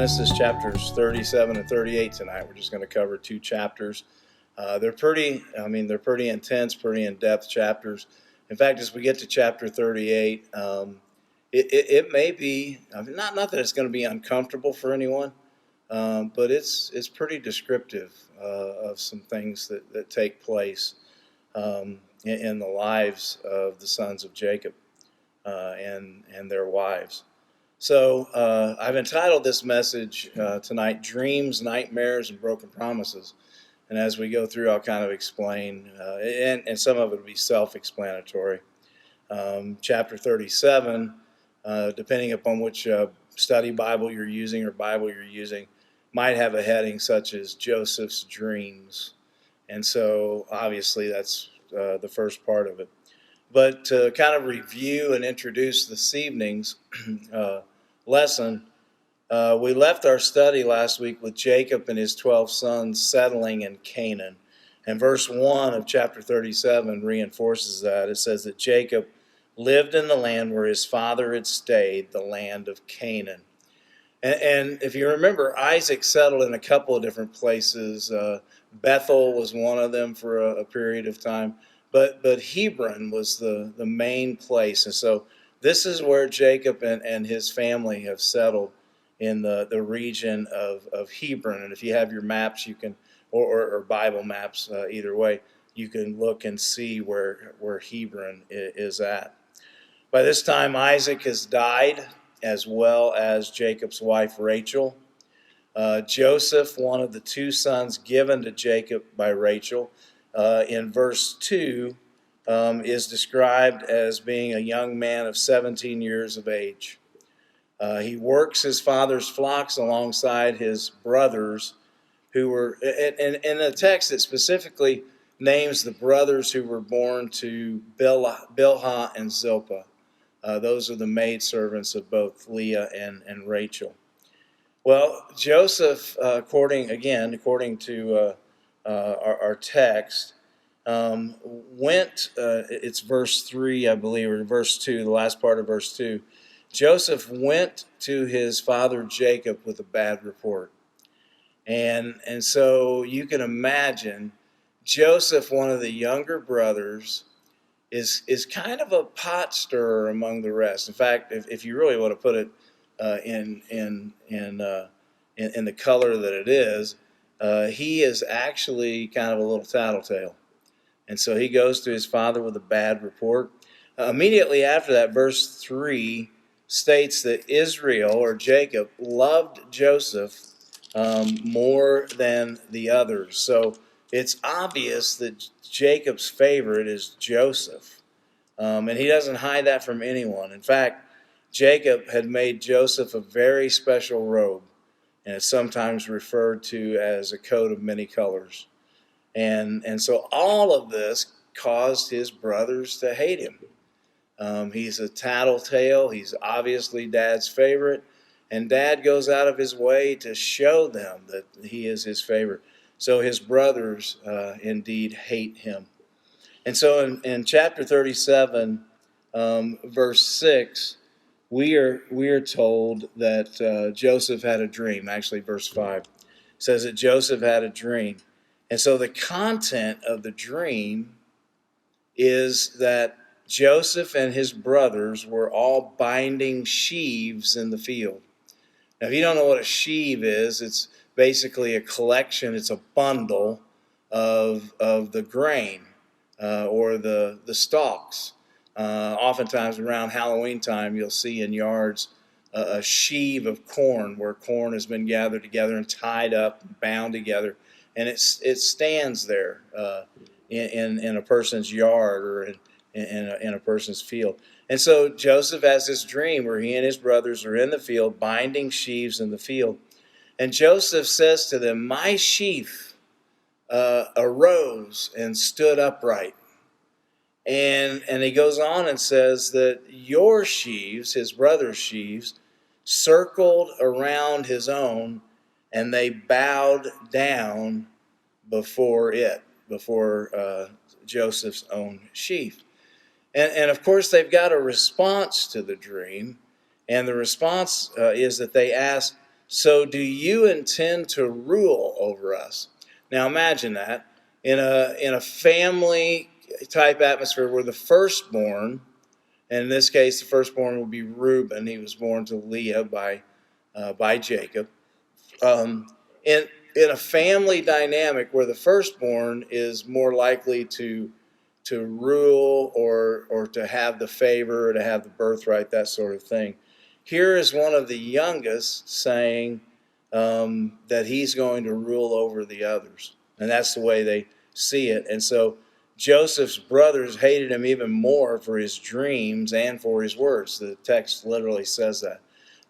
Genesis chapters 37 and 38 tonight. We're just going to cover two chapters. They're pretty intense, pretty in-depth chapters. In fact, as we get to chapter 38, it may be, not that it's going to be uncomfortable for anyone, but it's pretty descriptive of some things that take place in the lives of the sons of Jacob and their wives. So I've entitled this message tonight, Dreams, Nightmares, and Broken Promises. And as we go through, I'll kind of explain, and some of it will be self-explanatory. Chapter 37, depending upon which study Bible you're using or Bible you're using, might have a heading such as Joseph's Dreams. And so obviously that's the first part of it. But to kind of review and introduce this evening's lesson, we left our study last week with Jacob and his 12 sons settling in Canaan. And verse 1 of chapter 37 reinforces that. It says that Jacob lived in the land where his father had stayed, the land of Canaan. And if you remember, Isaac settled in a couple of different places. Bethel was one of them for a period of time. But Hebron was the main place. And so this is where Jacob and his family have settled, in the region of Hebron. And if you have your maps, you can, or Bible maps, either way, you can look and see where Hebron is at. By this time, Isaac has died, as well as Jacob's wife Rachel. Joseph, one of the two sons given to Jacob by Rachel, in verse 2, is described as being a young man of 17 years of age. He works his father's flocks alongside his brothers, who were, and in the text it specifically names the brothers who were born to Bilhah and Zilpah. Those are the maidservants of both Leah and Rachel. Well, Joseph, according to our text, went, it's verse 3, I believe, or verse 2, the last part of verse 2. Joseph went to his father Jacob with a bad report. And so you can imagine Joseph, one of the younger brothers, is kind of a pot stirrer among the rest. In fact, if you really want to put it in the color that it is, he is actually kind of a little tattletale. And so he goes to his father with a bad report. Immediately after that, verse 3 states that Israel, or Jacob, loved Joseph more than the others. So it's obvious that Jacob's favorite is Joseph. And he doesn't hide that from anyone. In fact, Jacob had made Joseph a very special robe, and it's sometimes referred to as a coat of many colors. And so all of this caused his brothers to hate him. He's a tattletale. He's obviously Dad's favorite. And Dad goes out of his way to show them that he is his favorite. So his brothers indeed hate him. And so in chapter 37, verse 6, we are told that Joseph had a dream. Actually, verse 5 says that Joseph had a dream. And so the content of the dream is that Joseph and his brothers were all binding sheaves in the field. Now, if you don't know what a sheave is, it's basically a collection, it's a bundle of the grain or the stalks. Oftentimes around Halloween time, you'll see in yards a sheave of corn, where corn has been gathered together and tied up, bound together, and it stands there in a person's yard or in a person's field. And so Joseph has this dream where he and his brothers are in the field, binding sheaves in the field. And Joseph says to them, "My sheaf arose and stood upright." And he goes on and says that your sheaves, his brother's sheaves, circled around his own, and they bowed down before Joseph's own sheaf. And of course, they've got a response to the dream. And the response is that they ask, So do you intend to rule over us? Now imagine that in a family type atmosphere where the firstborn, and in this case the firstborn would be Reuben. He was born to Leah by Jacob. Um, in a family dynamic where the firstborn is more likely to rule or to have the favor or to have the birthright, that sort of thing. Here is one of the youngest saying that he's going to rule over the others. And that's the way they see it. And so Joseph's brothers hated him even more for his dreams and for his words. The text literally says that.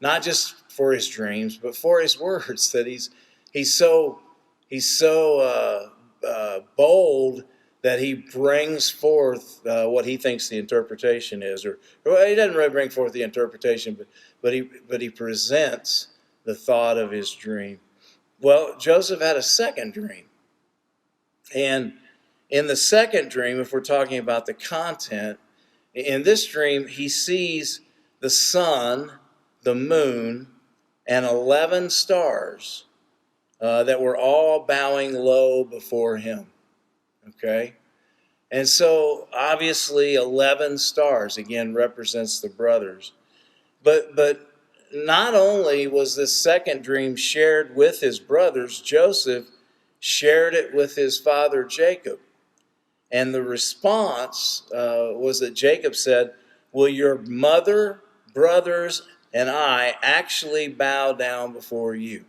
Not just for his dreams, but for his words, that he's so bold that he brings forth what he thinks the interpretation is, or he doesn't really bring forth the interpretation, but he presents the thought of his dream. Well, Joseph had a second dream, and in the second dream, if we're talking about the content, in this dream he sees the sun, the moon, and 11 stars that were all bowing low before him. Okay? And so obviously 11 stars again represents the brothers. But not only was this second dream shared with his brothers, Joseph shared it with his father Jacob. And the response was that Jacob said, "Will your mother, brothers, and I actually bow down before you?"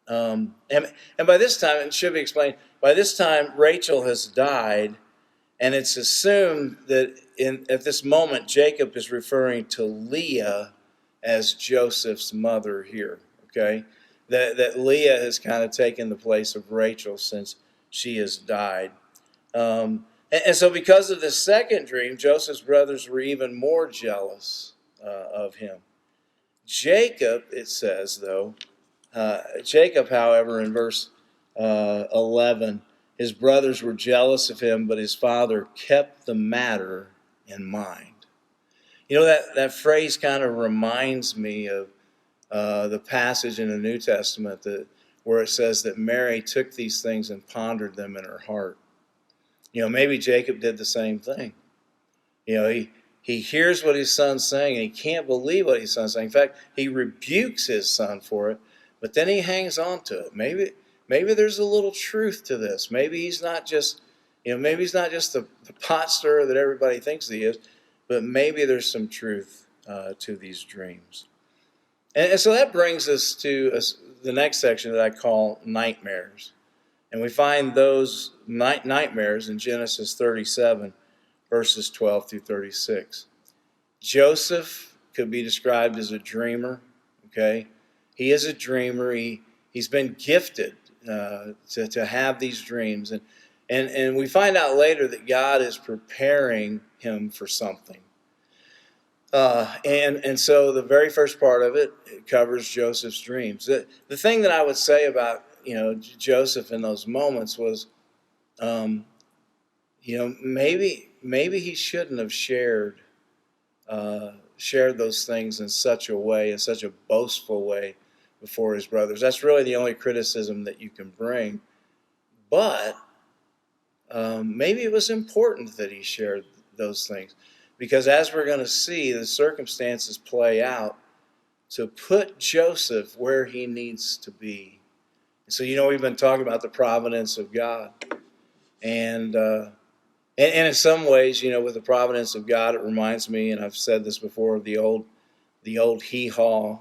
And by this time, it should be explained, by this time Rachel has died, and it's assumed that at this moment Jacob is referring to Leah as Joseph's mother here, okay? That Leah has kind of taken the place of Rachel since she has died. And so because of this second dream, Joseph's brothers were even more jealous of him. Jacob, it says, though, Jacob, however, in verse 11, his brothers were jealous of him, but his father kept the matter in mind. You know, that phrase kind of reminds me of the passage in the New Testament where it says that Mary took these things and pondered them in her heart. You know, maybe Jacob did the same thing. You know, he hears what his son's saying, and he can't believe what his son's saying. In fact, he rebukes his son for it, but then he hangs on to it. Maybe there's a little truth to this. Maybe he's not just, maybe he's not just the pot stirrer that everybody thinks he is, but maybe there's some truth to these dreams. And so that brings us to the next section that I call nightmares. And we find those nightmares in Genesis 37, verses 12 through 36. Joseph could be described as a dreamer, okay? He is a dreamer. He's been gifted to have these dreams. And we find out later that God is preparing him for something. And so the very first part of it covers Joseph's dreams. The thing that I would say about Joseph in those moments was, maybe he shouldn't have shared those things in such a boastful way before his brothers. That's really the only criticism that you can bring. But maybe it was important that he shared those things, because as we're going to see, the circumstances play out to put Joseph where he needs to be. So we've been talking about the providence of God, and in some ways, with the providence of God, it reminds me, and I've said this before, of the old hee-haw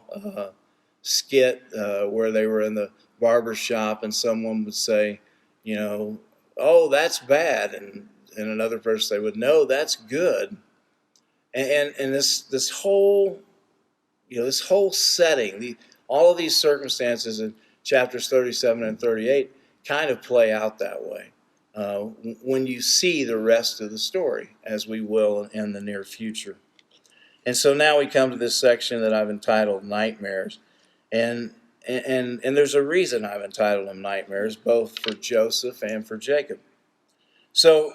skit where they were in the barber shop and someone would say, "Oh, that's bad," and another person would, "No, that's good." And this whole setting, all of these circumstances in chapters 37 and 38 kind of play out that way when you see the rest of the story, as we will in the near future. And so now we come to this section that I've entitled Nightmares. And there's a reason I've entitled them Nightmares, both for Joseph and for Jacob. So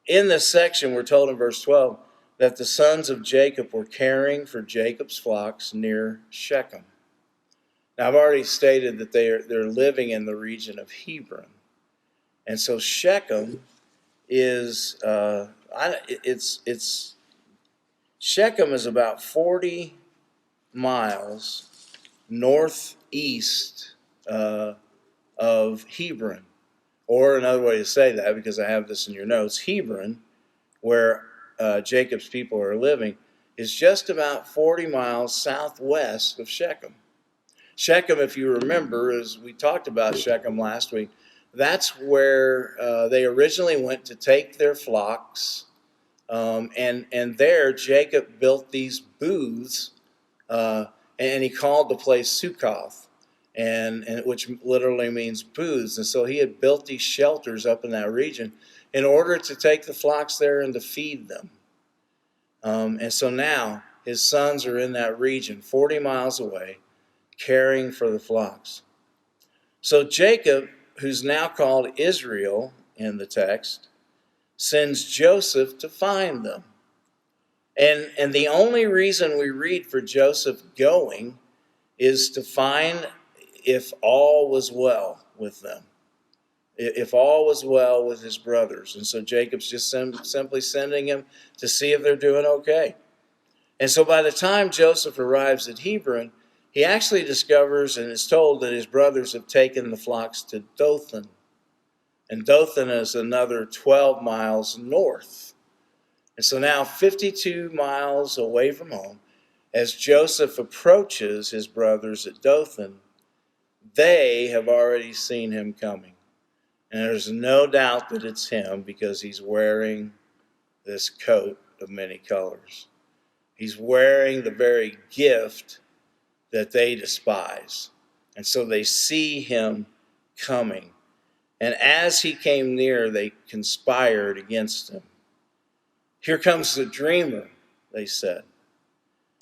in this section, we're told in verse 12 that the sons of Jacob were caring for Jacob's flocks near Shechem. Now, I've already stated that they're living in the region of Hebron. And so Shechem is, Shechem is about 40 miles northeast of Hebron. Or another way to say that, because I have this in your notes, Hebron, where Jacob's people are living, is just about 40 miles southwest of Shechem. Shechem, if you remember, as we talked about Shechem last week, that's where they originally went to take their flocks. And there Jacob built these booths, and he called the place Sukkoth, and which literally means booths. And so he had built these shelters up in that region in order to take the flocks there and to feed them. And so now his sons are in that region, 40 miles away, caring for the flocks. So Jacob, who's now called Israel in the text, sends Joseph to find them. And the only reason we read for Joseph going is to find if all was well with them, if all was well with his brothers. And so Jacob's just simply sending him to see if they're doing okay. And so by the time Joseph arrives at Hebron, he actually discovers and is told that his brothers have taken the flocks to Dothan. And Dothan is another 12 miles north. And so now 52 miles away from home, as Joseph approaches his brothers at Dothan, they have already seen him coming. And there's no doubt that it's him because he's wearing this coat of many colors. He's wearing the very gift that they despise. And so they see him coming. And as he came near, they conspired against him. "Here comes the dreamer," they said.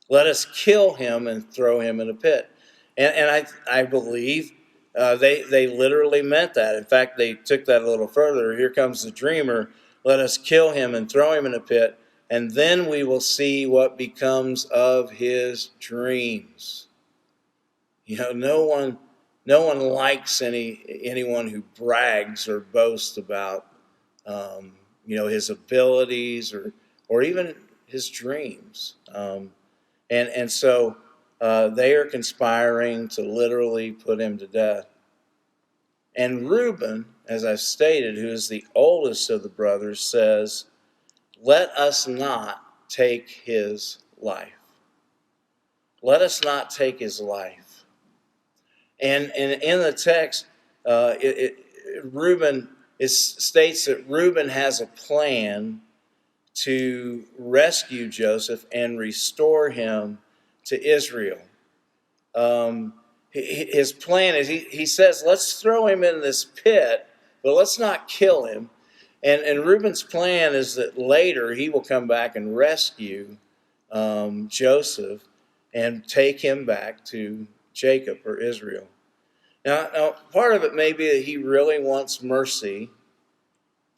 "Let us kill him and throw him in a pit." And I believe they literally meant that. In fact, they took that a little further. "Here comes the dreamer. Let us kill him and throw him in a pit, and then we will see what becomes of his dreams." You know, no one likes anyone who brags or boasts about his abilities or even his dreams. And so they are conspiring to literally put him to death. And Reuben, as I've stated, who is the oldest of the brothers, says, "Let us not take his life. Let us not take his life." And in the text, Reuben states that Reuben has a plan to rescue Joseph and restore him to Israel. His plan is, he says, let's throw him in this pit, but let's not kill him. And Reuben's plan is that later he will come back and rescue Joseph and take him back to Jacob or Israel. Now, part of it may be that he really wants mercy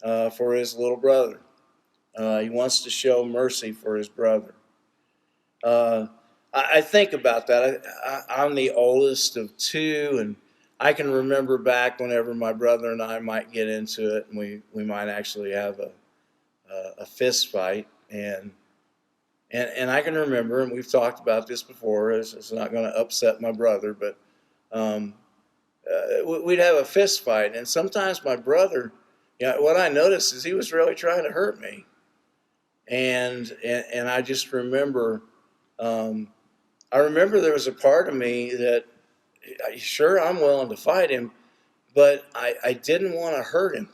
for his little brother. He wants to show mercy for his brother. I think about that. I'm the oldest of two, and I can remember back whenever my brother and I might get into it, and we might actually have a fist fight. And I can remember, and we've talked about this before, it's not going to upset my brother, but we'd have a fist fight. And sometimes my brother, what I noticed is he was really trying to hurt me. And I just remember, I remember there was a part of me that, sure, I'm willing to fight him, but I didn't want to hurt him.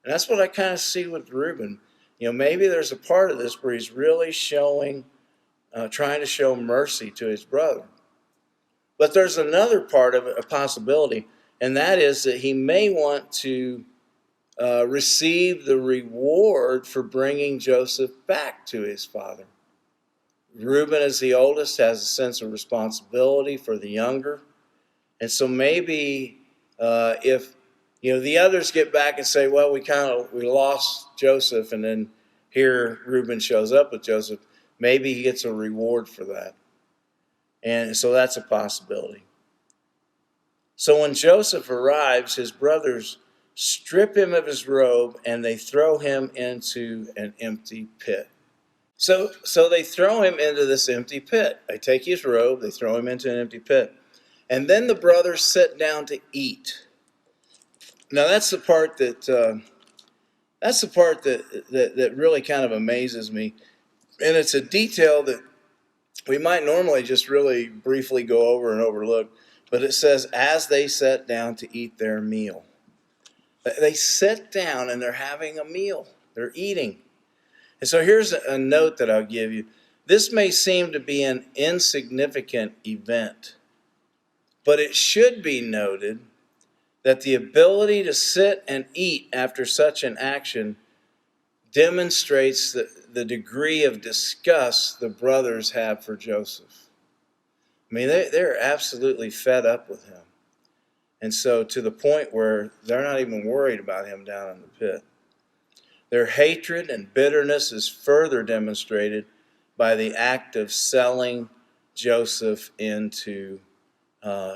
And that's what I kind of see with Reuben. Maybe there's a part of this where he's really trying to show mercy to his brother. But there's another part of it, a possibility, and that is that he may want to receive the reward for bringing Joseph back to his father. Reuben, as the oldest, has a sense of responsibility for the younger. And so maybe if the others get back and say, well, we lost Joseph, and then here Reuben shows up with Joseph, maybe he gets a reward for that. And so that's a possibility. So when Joseph arrives, his brothers strip him of his robe and they throw him into an empty pit. So they throw him into this empty pit. They take his robe, they throw him into an empty pit. And then the brothers sit down to eat. Now that's the part that really kind of amazes me. And it's a detail that we might normally just really briefly go over and overlook. But it says, as they sat down to eat their meal. They sit down and they're having a meal. They're eating. And so here's a note that I'll give you. This may seem to be an insignificant event, but it should be noted that the ability to sit and eat after such an action demonstrates the degree of disgust the brothers have for Joseph. I mean, they're absolutely fed up with him. And so to the point where they're not even worried about him down in the pit. Their hatred and bitterness is further demonstrated by the act of selling Joseph into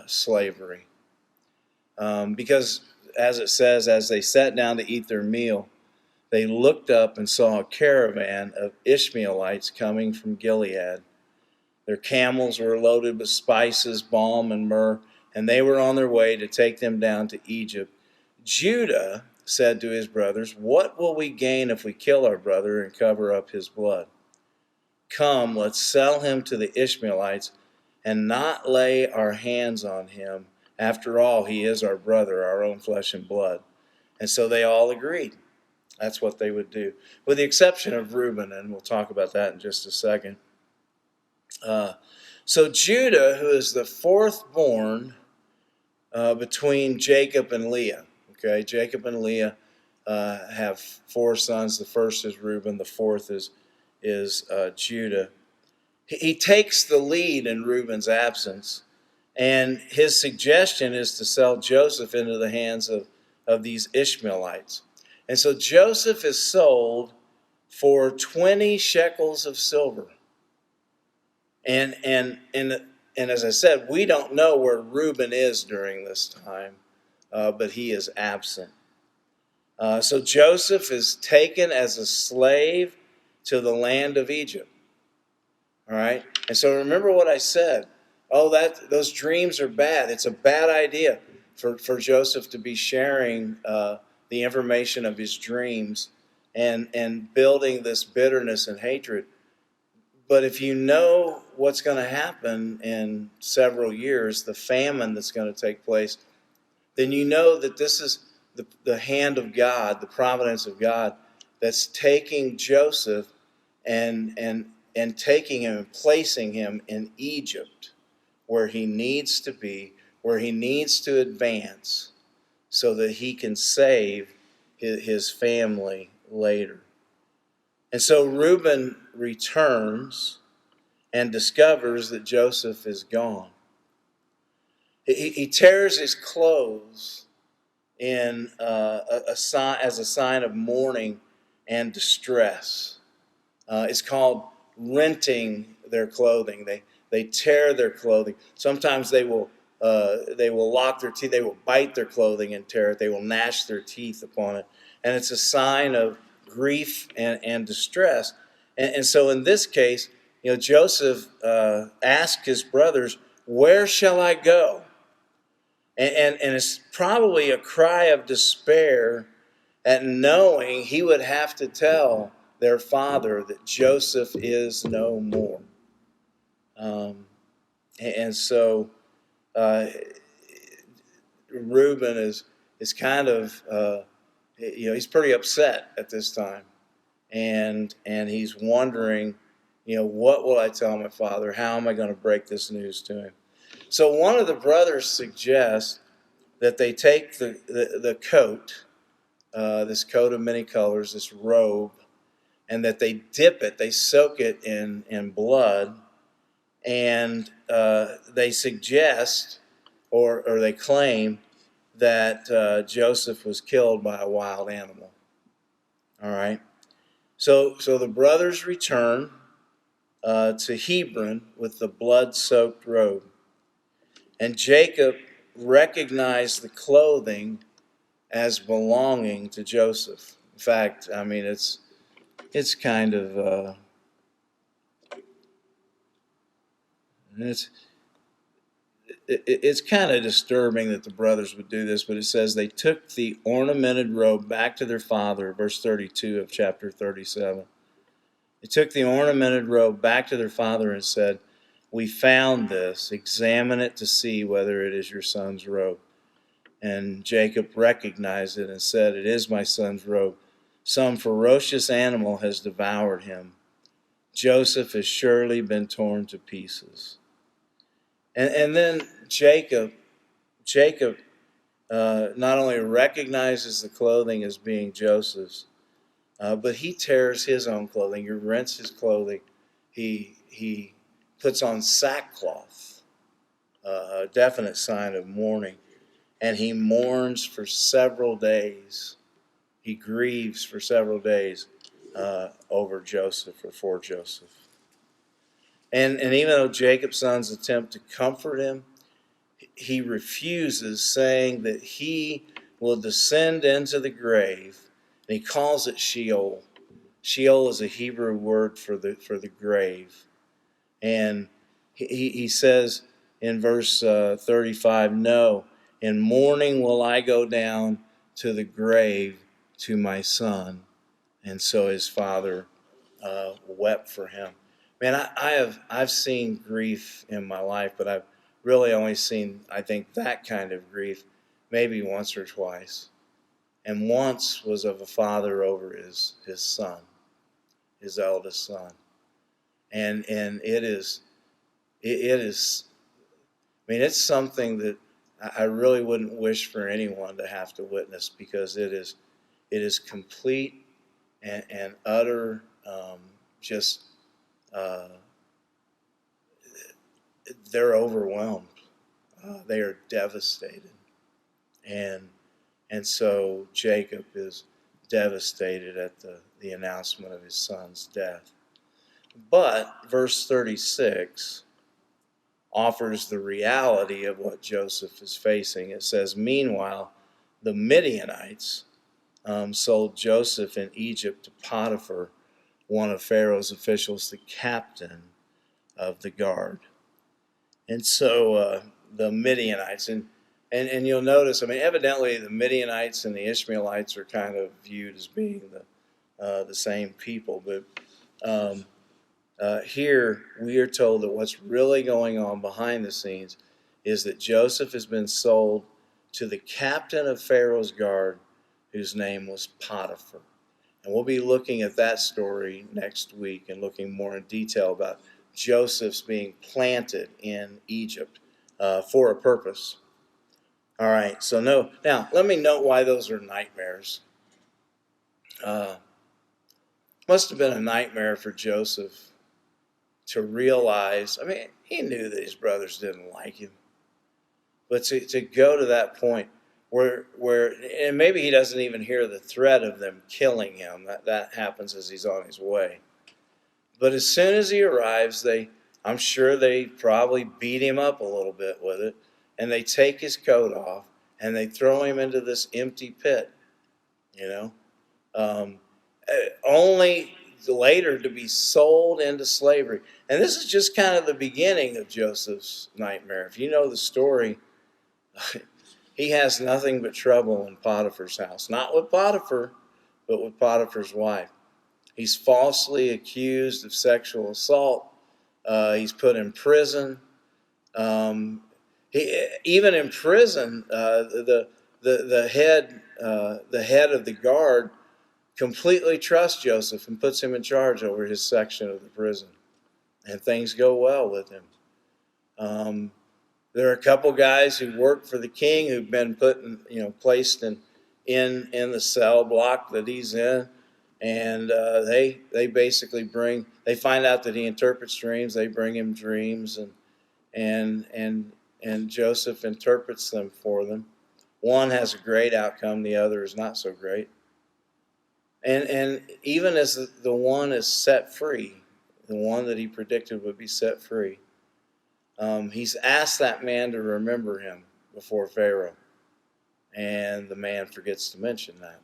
slavery. Because, as it says, as they sat down to eat their meal, they looked up and saw a caravan of Ishmaelites coming from Gilead. Their camels were loaded with spices, balm, and myrrh, and they were on their way to take them down to Egypt. Judah said to his brothers, "What will we gain if we kill our brother and cover up his blood? Come, let's sell him to the Ishmaelites and not lay our hands on him. After all, he is our brother, our own flesh and blood." And so they all agreed. That's what they would do, with the exception of Reuben, and we'll talk about that in just a second. So Judah, who is the fourth born between Jacob and Leah. Okay, Jacob and Leah have four sons. The first is Reuben. The fourth is Judah. He takes the lead in Reuben's absence, and his suggestion is to sell Joseph into the hands of these Ishmaelites. And so Joseph is sold for 20 shekels of silver. And as I said, we don't know where Reuben is during this time, but he is absent. So Joseph is taken as a slave to the land of Egypt. All right? And so remember what I said. Those dreams are bad. It's a bad idea for Joseph to be sharing the information of his dreams and building this bitterness and hatred. But if you know what's going to happen in several years, the famine that's going to take place, then you know that this is the hand of God, the providence of God, that's taking Joseph and taking him and placing him in Egypt, where he needs to be, where he needs to advance, so that he can save his family later. And so Reuben returns and discovers that Joseph is gone. He tears his clothes in as a sign of mourning and distress. It's called renting their clothing. They tear their clothing. Sometimes they will lock their teeth. They will bite their clothing and tear it. They will gnash their teeth upon it. And it's a sign of grief and distress. And so in this case, Joseph asked his brothers, "Where shall I go?" And it's probably a cry of despair at knowing he would have to tell their father that Joseph is no more. And so Reuben is kind of, he's pretty upset at this time. And he's wondering, what will I tell my father? How am I going to break this news to him? So one of the brothers suggests that they take the coat, this coat of many colors, this robe, and that they dip it, they soak it in blood, and they suggest, or they claim, that Joseph was killed by a wild animal. All right? So the brothers return to Hebron with the blood-soaked robe. And Jacob recognized the clothing as belonging to Joseph. In fact, I mean, it's kind of it's it's kind of disturbing that the brothers would do this, but it says they took the ornamented robe back to their father, verse 32 of chapter 37. They took the ornamented robe back to their father and said, "We found this. Examine it to see whether it is your son's robe." And Jacob recognized it and said, "It is my son's robe. Some ferocious animal has devoured him. Joseph has surely been torn to pieces." And then Jacob not only recognizes the clothing as being Joseph's, but he tears his own clothing. He rents his clothing. He puts on sackcloth, a definite sign of mourning, and he mourns for several days. He grieves for several days over Joseph or for Joseph. And even though Jacob's sons attempt to comfort him, he refuses, saying that he will descend into the grave, and he calls it Sheol. Sheol is a Hebrew word for the grave. And he says in verse 35, "No, in mourning will I go down to the grave to my son." And so his father wept for him. Man, I've seen grief in my life, but I've really only seen, I think, that kind of grief maybe once or twice. And once was of a father over his son, his eldest son. And it is, I mean, it's something that I really wouldn't wish for anyone to have to witness, because it is complete and utter just they're overwhelmed. They are devastated. And so Jacob is devastated at the announcement of his son's death. But verse 36 offers the reality of what Joseph is facing. It says, "Meanwhile, the Midianites sold Joseph in Egypt to Potiphar, one of Pharaoh's officials, the captain of the guard." And so the Midianites, and you'll notice, I mean, evidently the Midianites and the Ishmaelites are kind of viewed as being the same people. But here we are told that what's really going on behind the scenes is that Joseph has been sold to the captain of Pharaoh's guard, whose name was Potiphar. And we'll be looking at that story next week and looking more in detail about Joseph's being planted in Egypt for a purpose. All right, so now let me note why those are nightmares. Must have been a nightmare for Joseph to realize, I mean, he knew that his brothers didn't like him, but to go to that point where and maybe he doesn't even hear the threat of them killing him. That happens as he's on his way. But as soon as he arrives, I'm sure they probably beat him up a little bit with it, and they take his coat off and they throw him into this empty pit, only later to be sold into slavery. And this is just kind of the beginning of Joseph's nightmare. If you know the story, he has nothing but trouble in Potiphar's house. Not with Potiphar, but with Potiphar's wife. He's falsely accused of sexual assault. He's put in prison. Even in prison, the head of the guard completely trusts Joseph and puts him in charge over his section of the prison, and things go well with him. There are a couple guys who work for the king who've been placed in the cell block that he's in, and they basically they find out that he interprets dreams. They bring him dreams, and Joseph interprets them for them. One has a great outcome, the other is not so great. And even as the one is set free, the one that he predicted would be set free, he's asked that man to remember him. before Pharaoh. And the man forgets to mention that.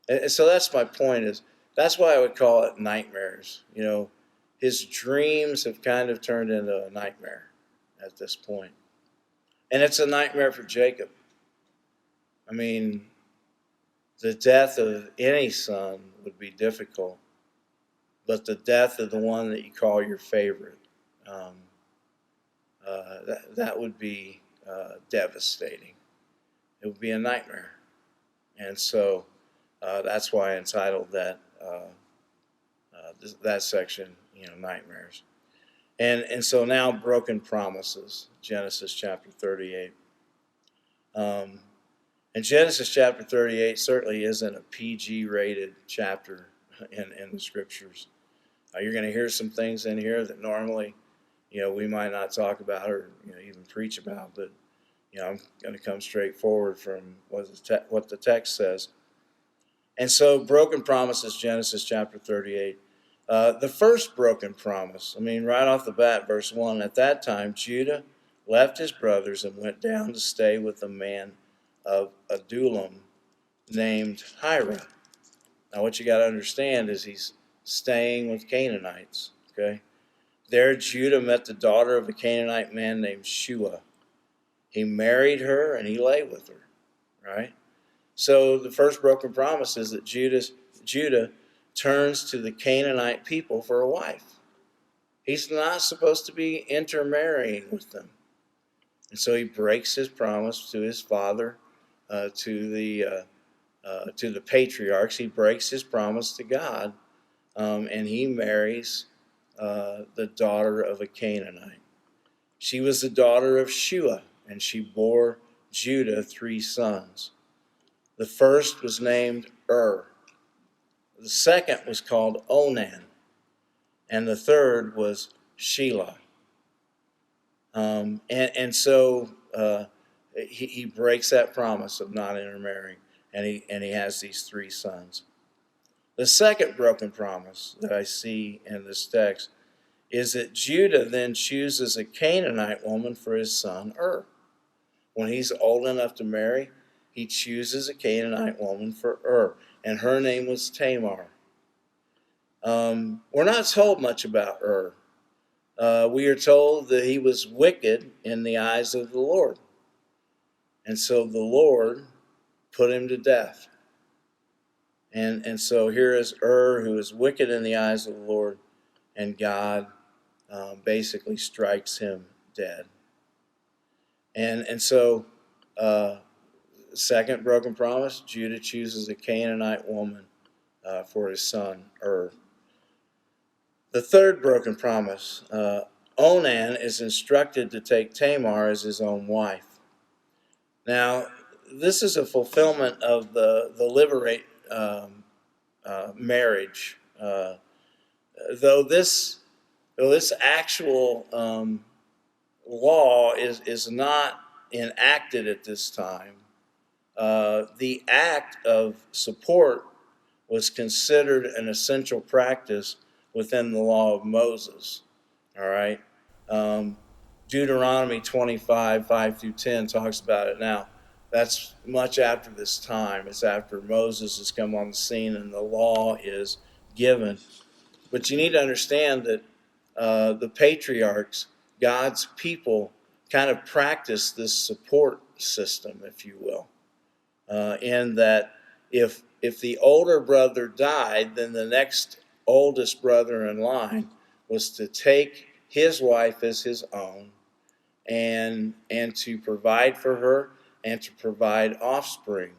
And so that's my point is, that's why I would call it nightmares. His dreams have kind of turned into a nightmare at this point. And it's a nightmare for Jacob. I mean, the death of any son would be difficult, but the death of the one that you call your favorite, that would be devastating. It would be a nightmare. And so that's why I entitled that that section, nightmares. And so now broken promises, Genesis chapter 38. And Genesis chapter 38 certainly isn't a PG-rated chapter in the scriptures. You're going to hear some things in here that normally, we might not talk about or even preach about, but I'm going to come straight forward from what the text says. And so, broken promises, Genesis chapter 38. The first broken promise, right off the bat, verse 1, at that time Judah left his brothers and went down to stay with a man of Adullam named Hira. Now, what you got to understand is he's staying with Canaanites. Okay, there Judah met the daughter of a Canaanite man named Shua. He married her and he lay with her. Right. So the first broken promise is that Judah turns to the Canaanite people for a wife. He's not supposed to be intermarrying with them, and so he breaks his promise to his father. To the patriarchs, he breaks his promise to God, and he marries the daughter of a Canaanite. She was the daughter of Shua, and she bore Judah 3 sons. The first was named The second was called Onan, and the third was Shelah. So he breaks that promise of not intermarrying, and he has these 3 sons. The second broken promise that I see in this text is that Judah then chooses a Canaanite woman for his son When he's old enough to marry, he chooses a Canaanite woman for and her name was Tamar. We're not told much about we are told that he was wicked in the eyes of the Lord. And so the Lord put him to death. And so here is who is wicked in the eyes of the Lord, and God basically strikes him dead. And so, second broken promise, Judah chooses a Canaanite woman for his son The third broken promise, Onan is instructed to take Tamar as his own wife. Now, this is a fulfillment of the liberate marriage. Though this actual law is not enacted at this time, the act of support was considered an essential practice within the law of Moses. All right. Deuteronomy 25, 5 through 10 talks about it. Now, that's much after this time. It's after Moses has come on the scene and the law is given. But you need to understand that the patriarchs, God's people, kind of practiced this support system, if you will, in that if the older brother died, then the next oldest brother in line was to take his wife as his own and to provide for her and to provide offspring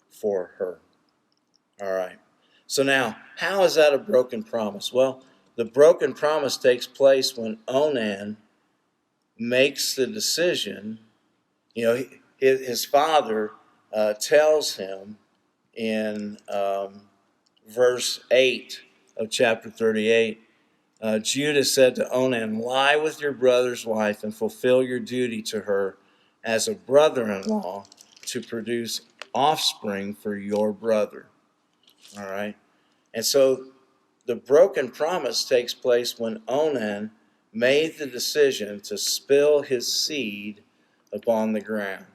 for her. All right. So now, how is that a broken promise? Well, the broken promise takes place when Onan makes the decision. His father tells him in verse 8 of chapter 38, Judah said to Onan, "Lie with your brother's wife and fulfill your duty to her as a brother-in-law to produce offspring for your brother." All right. And so the broken promise takes place when Onan made the decision to spill his seed upon the ground.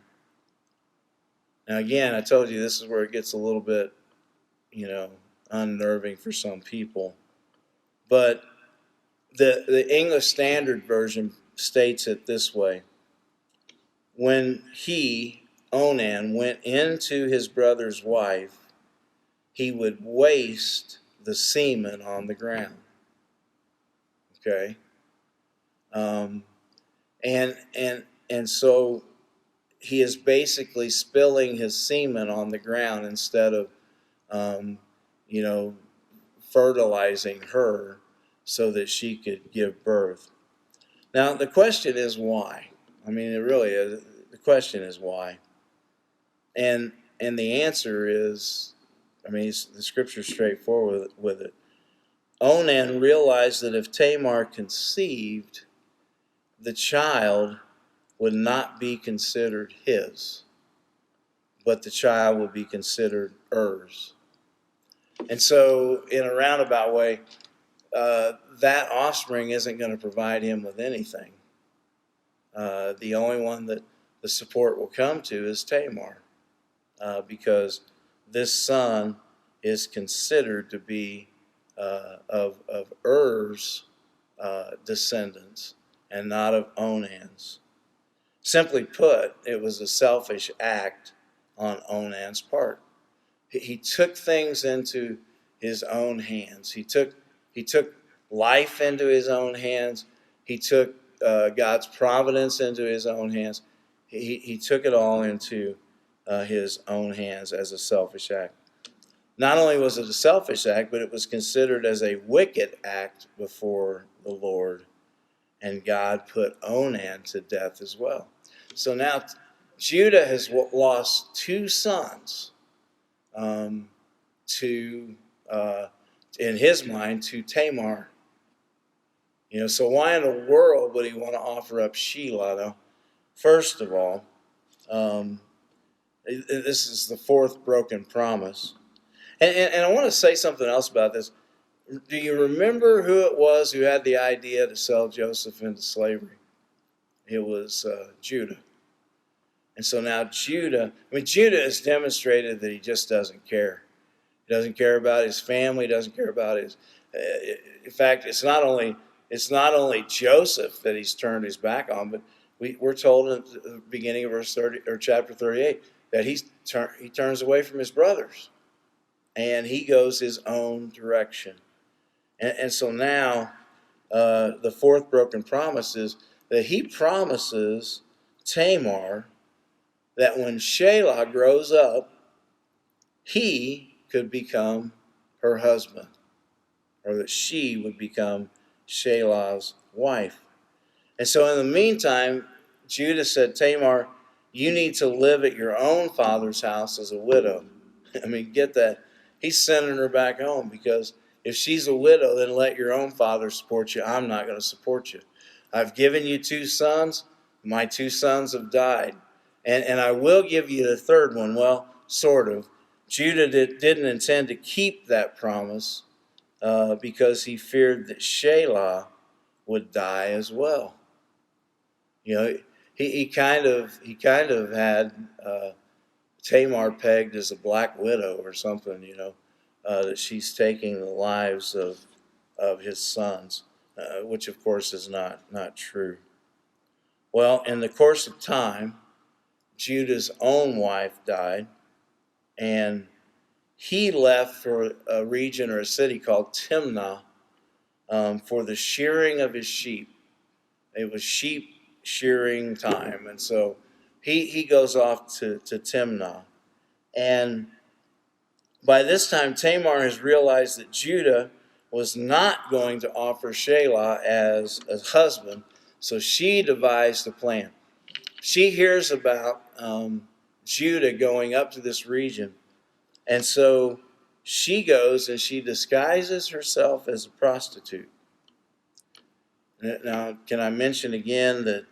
Now again, I told you this is where it gets a little bit, unnerving for some people. But the English Standard Version states it this way. When he, Onan, went into his brother's wife, he would waste the semen on the ground. Okay? And so he is basically spilling his semen on the ground instead of, fertilizing her so that she could give birth. Now, the question is why? I mean, it really is. The question is why. And the answer is, the scripture's straightforward with it. Onan realized that if Tamar conceived, the child would not be considered his, but the child would be considered hers. And so, in a roundabout way, that offspring isn't going to provide him with anything. The only one that the support will come to is Tamar, because this son is considered to be of Er's descendants and not of Onan's. Simply put, it was a selfish act on Onan's part. He took things into his own hands. He took life into his own hands. He took God's providence into his own hands. He took it all into his own hands as a selfish act. Not only was it a selfish act, but it was considered as a wicked act before the Lord. And God put Onan to death as well. So now Judah has lost two sons in his mind, to Tamar. So why in the world would he want to offer up Shelah? Now, first of all, this is the fourth broken promise. And I want to say something else about this. Do you remember who it was who had the idea to sell Joseph into slavery? It was Judah. And so now Judah has demonstrated that he just doesn't care. He doesn't care about his family. He doesn't care about his. In fact, it's not only Joseph that he's turned his back on, but we're told in the beginning of verse 30 or chapter 38 that he turns away from his brothers, and he goes his own direction. And so now the fourth broken promise is that he promises Tamar that when Shelah grows up, he could become her husband, or that she would become Shelah's wife. And so in the meantime, Judah said, Tamar, you need to live at your own father's house as a widow. Get that. He's sending her back home, because if she's a widow, then let your own father support you. I'm not going to support you. I've given you two sons. My two sons have died. And I will give you the third one. Well, sort of. Judah didn't intend to keep that promise because he feared that Shelah would die as well. He kind of had Tamar pegged as a black widow or something. That she's taking the lives of his sons, which of course is not true. Well, in the course of time, Judah's own wife died, and he left for a region or a city called Timnah for the shearing of his sheep. It was sheep shearing time, and so he goes off to Timnah. And by this time, Tamar has realized that Judah was not going to offer Shelah as a husband, so she devised a plan. She hears about Judah going up to this region, and so she goes and she disguises herself as a prostitute. Now, can I mention again that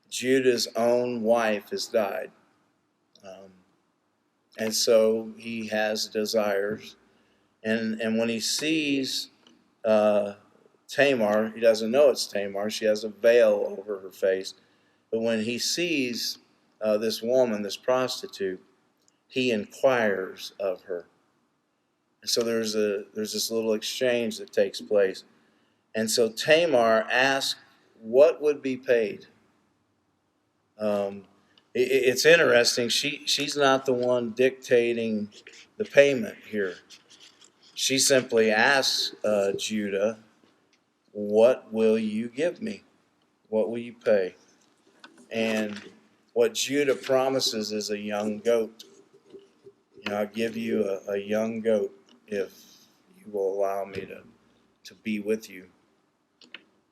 Judah's own wife has died? And so he has desires. And when he sees Tamar, he doesn't know it's Tamar. She has a veil over her face. But when he sees this woman, this prostitute, he inquires of her. And so there's this little exchange that takes place. And so Tamar asks what would be paid. It's interesting. She's not the one dictating the payment here. She simply asks Judah, "What will you give me? What will you pay?" And what Judah promises is a young goat. I'll give you a young goat if you will allow me to be with you.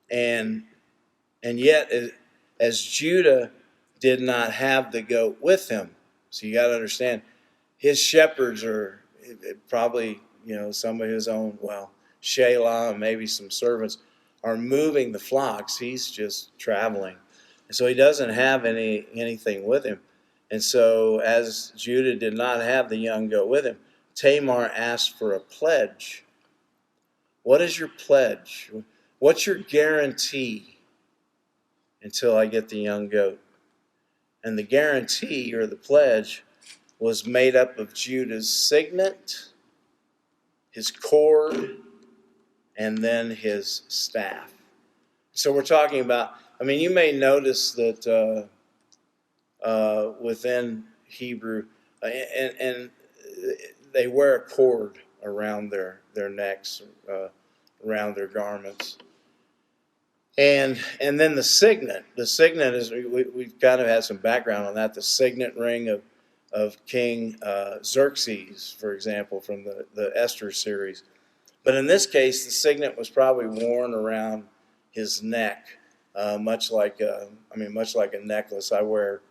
And yet, as Judah did not have the goat with him, so you got to understand, his shepherds are probably, some of his own, Shelah and maybe some servants are moving the flocks. He's just traveling. And so he doesn't have anything with him. And so as Judah did not have the young goat with him, Tamar asked for a pledge. What is your pledge? What's your guarantee until I get the young goat? And the guarantee, or the pledge, was made up of Judah's signet, his cord, and then his staff. So we're talking about, you may notice that within Hebrew, and they wear a cord around their necks, around their garments. And then the signet is, we've kind of had some background on that. The signet ring of King Xerxes, for example, from the Esther series. But in this case, the signet was probably worn around his neck, much like a necklace. I wear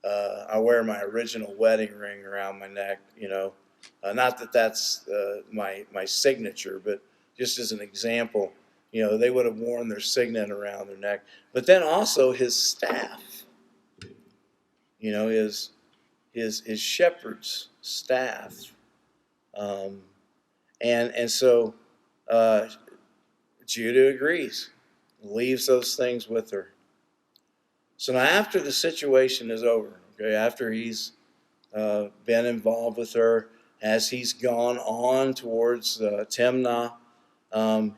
my original wedding ring around my neck. Not that that's my signature, but just as an example. They would have worn their signet around their neck. But then also his staff, his shepherd's staff. And so Judah agrees, leaves those things with her. So now after the situation is over, after he's been involved with her, as he's gone on towards Timnah,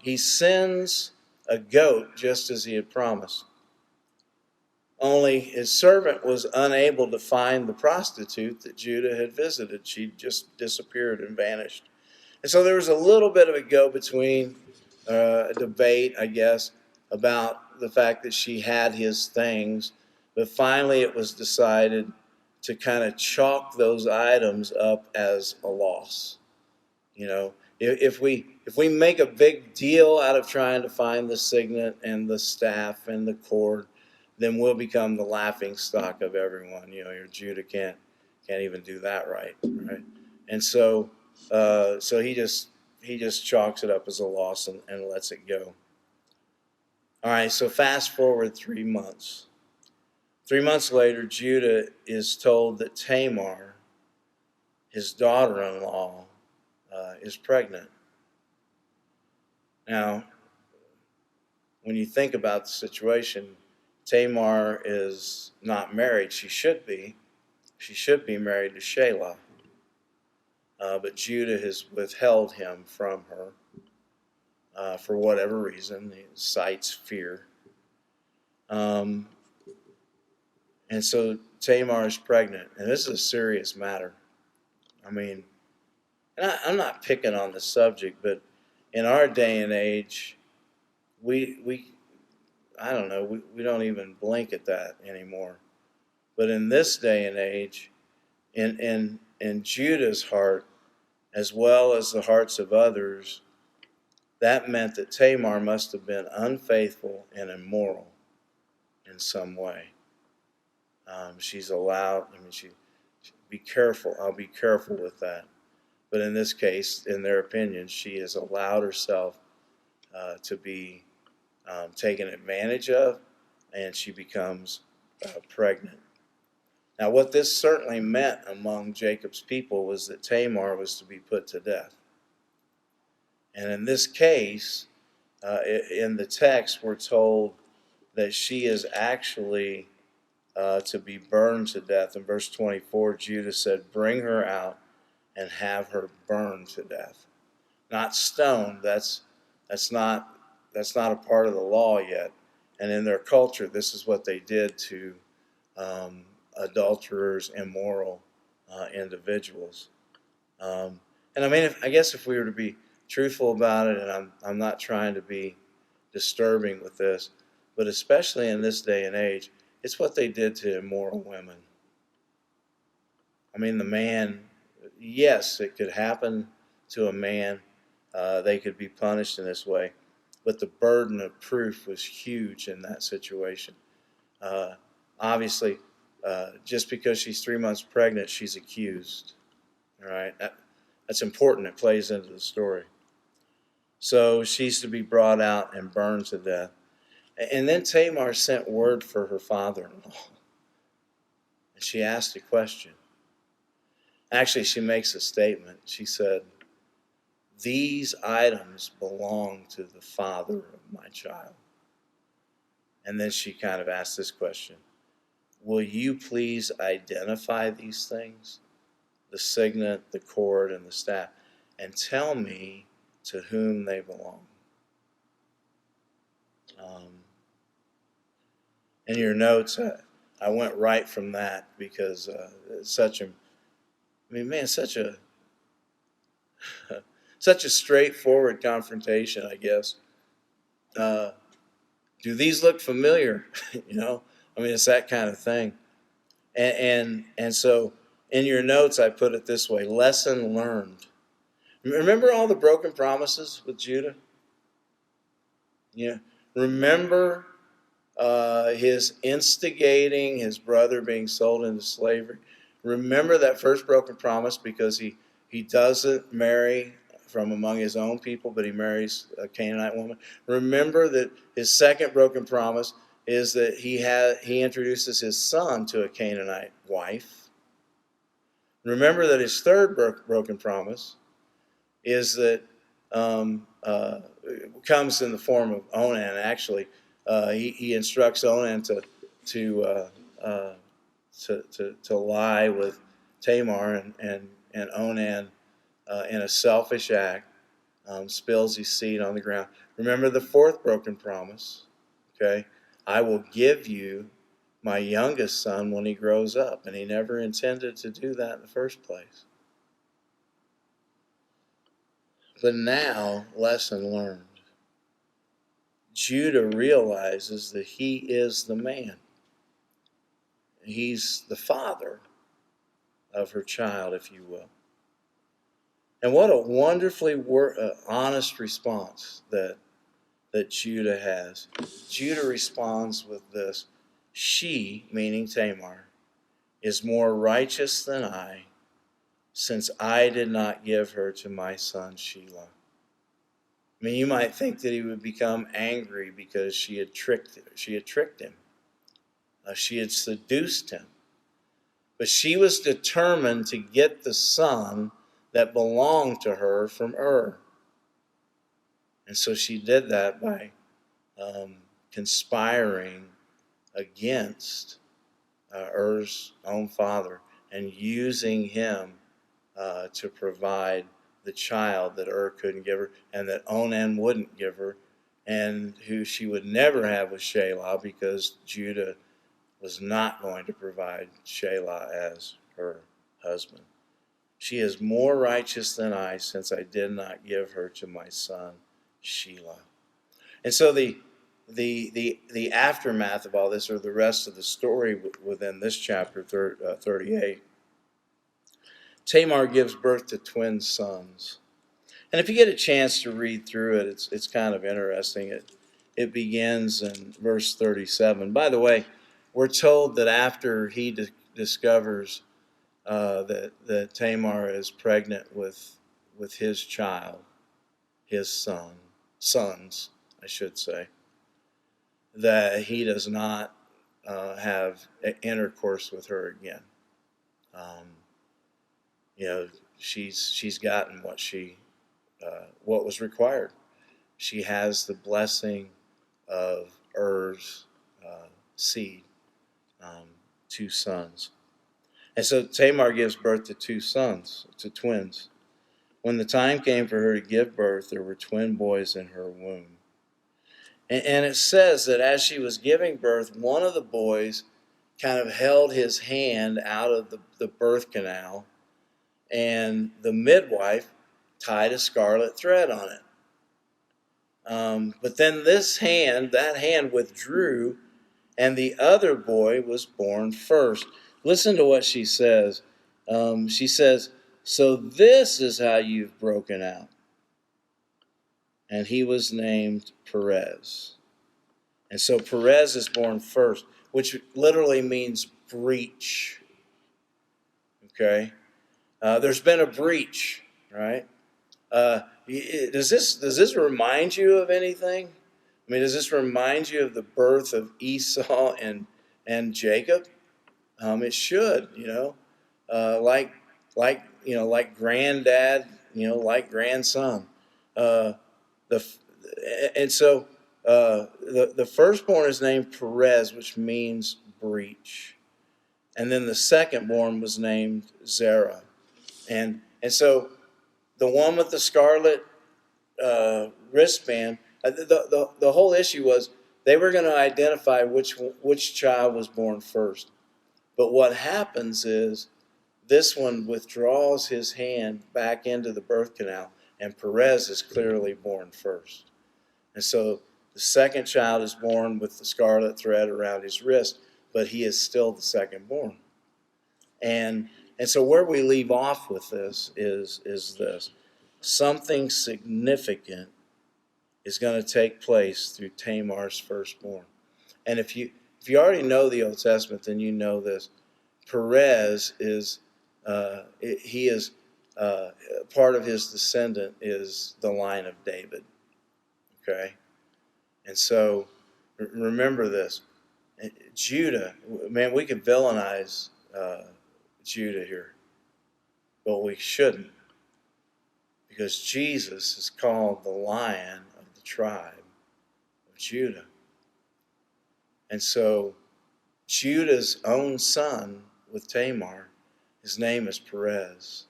he sends a goat just as he had promised. Only his servant was unable to find the prostitute that Judah had visited. She just disappeared and vanished. And so there was a little bit of a go-between, a debate, I guess, about the fact that she had his things. But finally it was decided to kind of chalk those items up as a loss. If we make a big deal out of trying to find the signet and the staff and the cord, then we'll become the laughing stock of everyone. Your Judah can't even do that right? And so he just chalks it up as a loss and lets it go. All right, so fast forward 3 months. 3 months later, Judah is told that Tamar, his daughter-in-law, is pregnant. Now, when you think about the situation, Tamar is not married. She should be. She should be married to Shelah. But Judah has withheld him from her for whatever reason. He cites fear. And so Tamar is pregnant. And this is a serious matter. And I'm not picking on the subject, but in our day and age, we don't even blink at that anymore. But in this day and age, in Judah's heart, as well as the hearts of others, that meant that Tamar must have been unfaithful and immoral in some way. She's allowed, be careful. I'll be careful with that. But in this case, in their opinion, she has allowed herself to be taken advantage of, and she becomes pregnant. Now, what this certainly meant among Jacob's people was that Tamar was to be put to death. And in this case, in the text, we're told that she is actually to be burned to death. In verse 24, Judah said, "Bring her out and have her burned to death." Not stoned. That's not a part of the law yet. And in their culture, this is what they did to adulterers, immoral individuals. And I mean, I guess if we were to be truthful about it, and I'm not trying to be disturbing with this, but especially in this day and age, it's what they did to immoral women. I mean, the man, yes, it could happen to a man. They could be punished in this way. But the burden of proof was huge in that situation. Obviously, just because she's 3 months pregnant, she's accused. All right? That's important. It plays into the story. So she's to be brought out and burned to death. And then Tamar sent word for her father-in-law. And she asked a question. Actually, she makes a statement. She said, "These items belong to the father of my child." And then she kind of asked this question: "Will you please identify these things, the signet, the cord, and the staff, and tell me to whom they belong?" In your notes, I went right from that because it's such a such a straightforward confrontation, I guess. Do these look familiar? I mean, it's that kind of thing. And so in your notes, I put it this way: lesson learned. Remember all the broken promises with Judah? Yeah. Remember his instigating his brother being sold into slavery. Remember that first broken promise, because he doesn't marry from among his own people, but he marries a Canaanite woman. Remember that his second broken promise is that he introduces his son to a Canaanite wife. Remember that his third broken promise is that comes in the form of Onan. Actually, he instructs Onan to lie with Tamar, and Onan, in a selfish act, spills his seed on the ground. Remember the fourth broken promise, okay? I will give you my youngest son when he grows up, and he never intended to do that in the first place. But now, lesson learned. Judah realizes that he is the man. He's the father of her child, if you will. And what a wonderfully honest response that Judah has. Judah responds with this: "She," meaning Tamar, "is more righteous than I, since I did not give her to my son Shelah." I mean, you might think that he would become angry because she had tricked him. She had seduced him. But she was determined to get the son that belonged to her from Ur. And so she did that by conspiring against Ur's own father and using him to provide the child that Ur couldn't give her, and that Onan wouldn't give her, and who she would never have with Shelah, because Judah was not going to provide Shelah as her husband. She is more righteous than I, since I did not give her to my son Shelah. And so the aftermath of all this, or the rest of the story within this chapter 38, Tamar gives birth to twin sons. And if you get a chance to read through it, it's kind of interesting. It begins in verse 37. By the way, we're told that after he discovers that Tamar is pregnant with his child, his sons, I should say, that he does not have intercourse with her again. She's gotten what was required. She has the blessing of Er's seed. 2 sons. And so Tamar gives birth to 2 sons, to twins. When the time came for her to give birth, there were twin boys in her womb. And it says that as she was giving birth, one of the boys kind of held his hand out of the birth canal, and the midwife tied a scarlet thread on it. But then that hand withdrew, and the other boy was born first. Listen to what she says. She says, "So this is how you've broken out." And he was named Perez. And so Perez is born first, which literally means breach. Okay? There's been a breach, right? Does this remind you of anything? I mean, does this remind you of the birth of Esau and Jacob? It should, like granddad, like grandson. The firstborn is named Perez, which means breach, and then the secondborn was named Zerah, and so the one with the scarlet wristband. The whole issue was they were going to identify which child was born first, but what happens is this one withdraws his hand back into the birth canal, and Perez is clearly born first. And so the second child is born with the scarlet thread around his wrist, but he is still the second born. And so where we leave off with this is this. Something significant is going to take place through Tamar's firstborn. And if you already know the Old Testament, then you know this. Perez is part of his descendant is the line of David. Okay? And so remember this. Judah, man, we could villainize Judah here, but we shouldn't, because Jesus is called the Lion of the tribe of Judah. And so Judah's own son with Tamar, his name is Perez.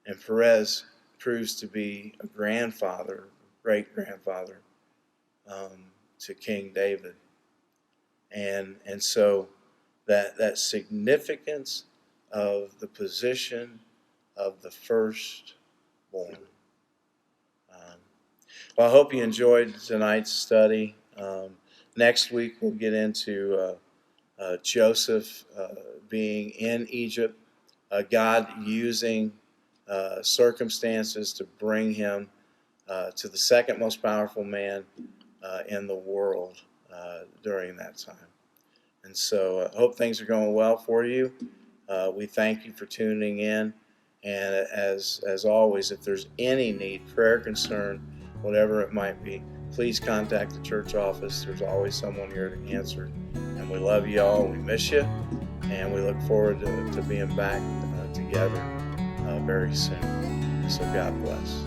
And Perez proves to be a grandfather, great-grandfather to King David. And so that significance of the position of the firstborn. Well, I hope you enjoyed tonight's study. Next week we'll get into Joseph being in Egypt, God using circumstances to bring him to the second most powerful man in the world during that time. And so I hope things are going well for you. We thank you for tuning in. And as always, if there's any need, prayer, concern, whatever it might be, please contact the church office. There's always someone here to answer. And we love you all. We miss you. And we look forward to being back together very soon. So God bless.